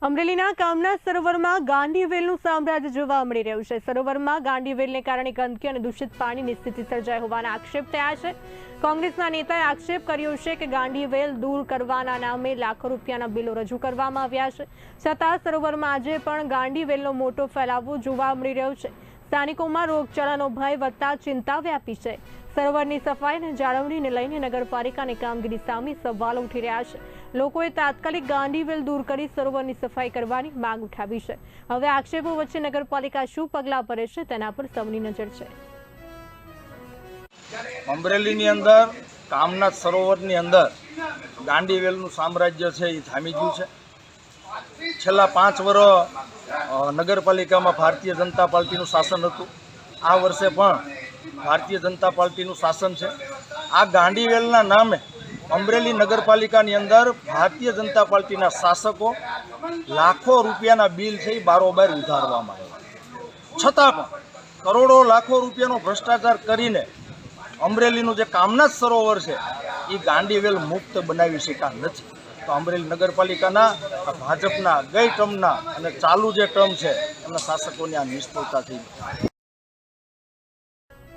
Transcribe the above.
અમરેલીના કામના સરોવરમાં ગાંડીવેલનું સામ્રાજ્ય જોવા મળી રહ્યું છે। સરોવરમાં ગાંડીવેલને કારણે ગંદકી અને દૂષિત પાણીની સ્થિતિ સર્જાઈ હોવાના આક્ષેપ થયા છે। કોંગ્રેસના નેતાએ આક્ષેપ કર્યો છે કે ગાંડીવેલ દૂર કરવાના નામે લાખો રૂપિયાના બિલો રજૂ કરવામાં આવ્યા છે, છતાં સરોવરમાં આજે પણ ગાંડીવેલનો મોટો ફેલાવો જોવા મળી રહ્યો છે। સ્થાનિકોમાં રોગચાળાનો ભય વધતા ચિંતા વ્યાપી છે। સરોવરની સફાઈ અને જાળવણીને લઈને નગરપાલિકાની કામગીરી સામે સવાલો ઉઠી રહ્યા છે। લોકોએ તાત્કાલિક ગાંડીવેલ દૂર કરી સરોવરની સફાઈ કરવાની માંગ ઉઠાવી છે। હવે આક્ષેપો વચ્ચે નગરપાલિકા શું પગલાં ભરે છે તેના પર સૌની નજર છે। અમરેલીની અંદર કામનાથ સરોવરની અંદર ગાંડીવેલનું સામ્રાજ્ય છે એ થામી ગયું છે। છેલ્લા 5 વર્ષ નગરપાલિકામાં ભારતીય જનતા પાર્ટીનું શાસન હતું। આ વર્ષે પણ ભારતીય જનતા પાર્ટીનું શાસન છે। આ ગાંડીવેલના નામે અમરેલી નગરપાલિકાની અંદર ભારતીય જનતા પાર્ટીના શાસકો લાખો રૂપિયાના બિલ છે એ બારોબાર ઉધારવામાં આવ્યા, છતાં પણ કરોડો લાખો રૂપિયાનો ભ્રષ્ટાચાર કરીને અમરેલીનું જે કામનાથ સરોવર છે એ ગાંડીવેલ મુક્ત બનાવી શક્યા નથી। તો અમરેલી નગરપાલિકાના ભાજપના ગઈ ટર્મના અને ચાલુ જે ટર્મ છે એમના શાસકોની આ નિષ્ફળતા થઈ।